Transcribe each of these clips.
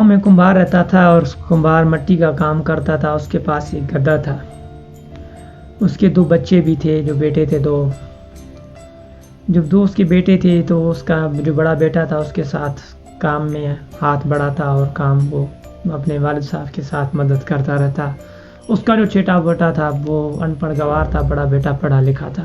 میں کمبار رہتا تھا اور کمبار مٹی کا کام کرتا تھا. اس کے پاس ایک گدھا تھا. اس کے 2 بچے بھی تھے, جو بیٹے تھے 2. جب 2 اس کے بیٹے تھے تو اس کا جو بڑا بیٹا تھا اس کے ساتھ کام میں ہاتھ بڑھاتا اور کام وہ اپنے والد صاحب کے ساتھ مدد کرتا رہتا. اس کا جو چھوٹا بیٹا تھا وہ ان پڑھ گوار تھا, بڑا بیٹا پڑھا لکھا تھا.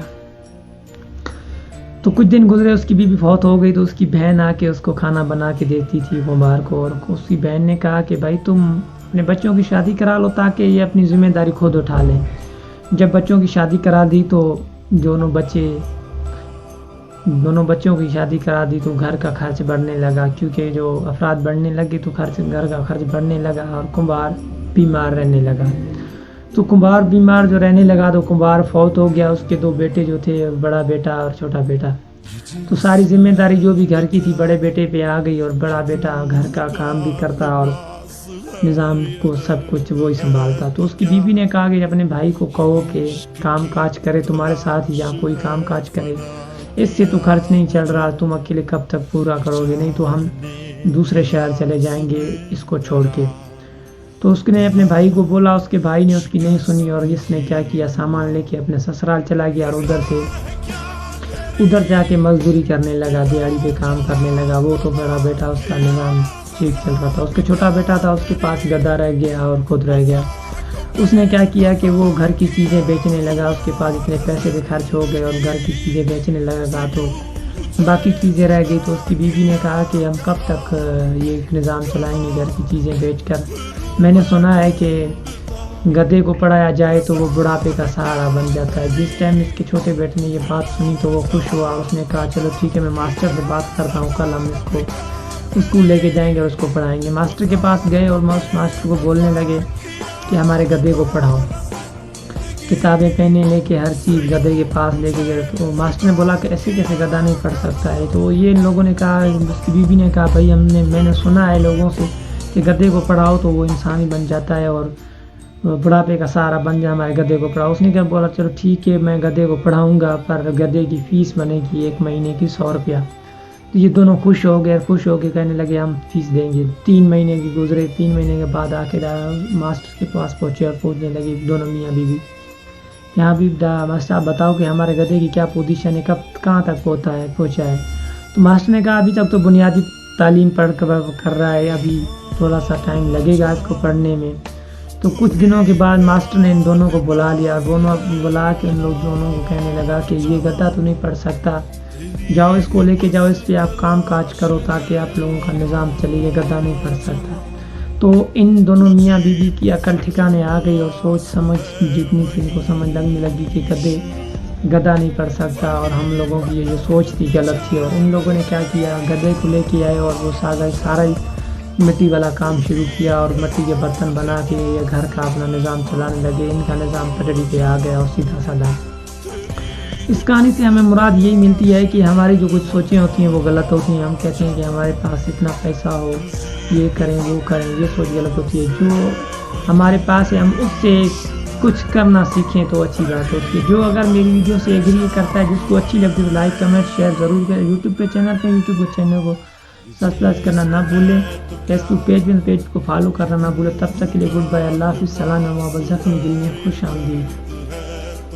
تو کچھ دن گزرے, اس کی بیوی فوت ہو گئی. تو اس کی بہن آ کے اس کو کھانا بنا کے دیتی تھی کمبار کو. اور اس کی بہن نے کہا کہ بھائی تم اپنے بچوں کی شادی کرا لو تاکہ یہ اپنی ذمہ داری خود اٹھا لیں. جب بچوں کی شادی کرا دی تو دونوں بچوں کی شادی کرا دی تو گھر کا خرچ بڑھنے لگا, کیونکہ جو افراد بڑھنے لگے تو گھر کا خرچ بڑھنے لگا. اور کمبار بیمار رہنے لگا. تو کمبار بیمار جو رہنے لگا تو کمبار فوت ہو گیا. اس کے 2 بیٹے جو تھے, بڑا بیٹا اور چھوٹا بیٹا. تو ساری ذمہ داری جو بھی گھر کی تھی بڑے بیٹے پہ آ گئی, اور بڑا بیٹا گھر کا کام بھی کرتا اور نظام کو سب کچھ وہی سنبھالتا. تو اس کی بیوی نے کہا کہ اپنے بھائی کو کہو کہ کام کاج کرے تمہارے ساتھ, یا کوئی کام کاج کرے. اس سے تو خرچ نہیں چل رہا, تم اکیلے کب تک پورا کرو گے, نہیں تو ہم دوسرے شہر چلے جائیں گے اس کو چھوڑ کے. تو اس نے اپنے بھائی کو بولا. اس کے بھائی نے اس کی نہیں سنی, اور اس نے کیا کیا, سامان لے کے اپنے سسرال چلا گیا اور ادھر جا کے مزدوری کرنے لگا, دیہڑی پہ کام کرنے لگا. وہ تو بڑا بیٹا اس کا نظام ٹھیک چل رہا تھا. اس کا چھوٹا بیٹا تھا, اس کے پاس گدھا رہ گیا اور خود رہ گیا. اس نے کیا کیا کہ وہ گھر کی چیزیں بیچنے لگا. اس کے پاس اتنے پیسے بھی خرچ ہو گئے اور گھر کی چیزیں بیچنے لگا تو باقی چیزیں رہ گئی. تو اس کی بیوی نے کہا کہ ہم کب تک یہ نظام چلائیں گے گھر کی چیزیں بیچ کر. میں نے سنا ہے کہ گدھے کو پڑھایا جائے تو وہ بڑھاپے کا سہارا بن جاتا ہے. جس ٹائم اس کے چھوٹے بیٹے نے یہ بات سنی تو وہ خوش ہوا. اس نے کہا چلو ٹھیک ہے, میں ماسٹر سے بات کرتا ہوں, کل ہم اس کو اسکول لے کے جائیں گے اور اس کو پڑھائیں گے. ماسٹر کے پاس گئے اور اس ماسٹر کو بولنے لگے کہ ہمارے گدھے کو پڑھاؤ. کتابیں پہنے لے کے ہر چیز گدھے کے پاس لے کے گئے. تو ماسٹر نے بولا کہ ایسے کیسے گدھا نہیں پڑھ سکتا ہے. تو یہ لوگوں نے کہا, اس کی بیوی نے کہا بھائی میں نے سنا ہے لوگوں سے کہ گدھے کو پڑھاؤ تو وہ انسان ہی بن جاتا ہے اور بڑھاپے کا سہارا بن جائے, ہمارے گدھے کو پڑھاؤ. اس نے کیا بولا چلو ٹھیک ہے میں گدھے کو پڑھاؤں گا, پر گدھے کی فیس بنے گی 1 مہینے کی 100 روپیہ. تو یہ دونوں خوش ہو گئے, خوش ہو کے کہنے لگے ہم فیس دیں گے. 3 مہینے کی گزرے. 3 مہینے کے بعد آ کے ماسٹر کے پاس پہنچے اور پوچھنے لگے دونوں میاں بیوی, یہاں بھی ماسٹر آپ بتاؤ کہ ہمارے گدھے کی کیا پوزیشن ہے, کہاں تک پہنچا ہے. تو ماسٹر نے کہا ابھی تک تو بنیادی تعلیم پڑھ کر رہا ہے, ابھی تھوڑا سا ٹائم لگے گا اس کو پڑھنے میں. تو کچھ دنوں کے بعد ماسٹر نے ان دونوں کو بلا لیا. بلا کے ان لوگ دونوں کو کہنے لگا کہ یہ گدھا تو نہیں پڑھ سکتا, جاؤ اس کو لے کے جاؤ, اس پہ آپ کام کاج کرو تاکہ آپ لوگوں کا نظام چلے. یہ گدھا نہیں پڑھ سکتا. تو ان دونوں میاں بیوی کی عقل ٹھکانے آ گئی اور سوچ سمجھ جتنی تھی ان کو سمجھ لگنے لگی کہ گدھا نہیں پڑھ سکتا, اور ہم لوگوں کی یہ جو سوچ تھی غلط تھی. اور ان لوگوں نے کیا کیا, گدھے کو لے کے آئے اور وہ سارا ہی مٹی والا کام شروع کیا, اور مٹی کے برتن بنا کے یہ گھر کا اپنا نظام چلانے لگے. ان کا نظام پٹری پہ آ گیا اور سیدھا سادہ. اس کہانی سے ہمیں مراد یہی ملتی ہے کہ ہماری جو کچھ سوچیں ہوتی ہیں وہ غلط ہوتی ہیں. ہم کہتے ہیں کہ ہمارے پاس اتنا پیسہ ہو, یہ کریں وہ کریں, یہ سوچ غلط ہوتی ہے. جو ہمارے پاس ہے ہم اس سے کچھ کرنا سیکھیں تو اچھی بات ہوتی ہے. جو اگر میری ویڈیو سے ایگری کرتا ہے, جس کو اچھی لگتی ہے تو لائک کمنٹ شیئر ضرور کریں. یوٹیوب پہ چینل کو سبسکرائب کرنا نہ بھولیں. فیس بک پیج کو فالو کرنا نہ بھولیں. تب تک کے لیے گڈ بائے, اللہ حافظ, سلام و دل میں خوش آمدید.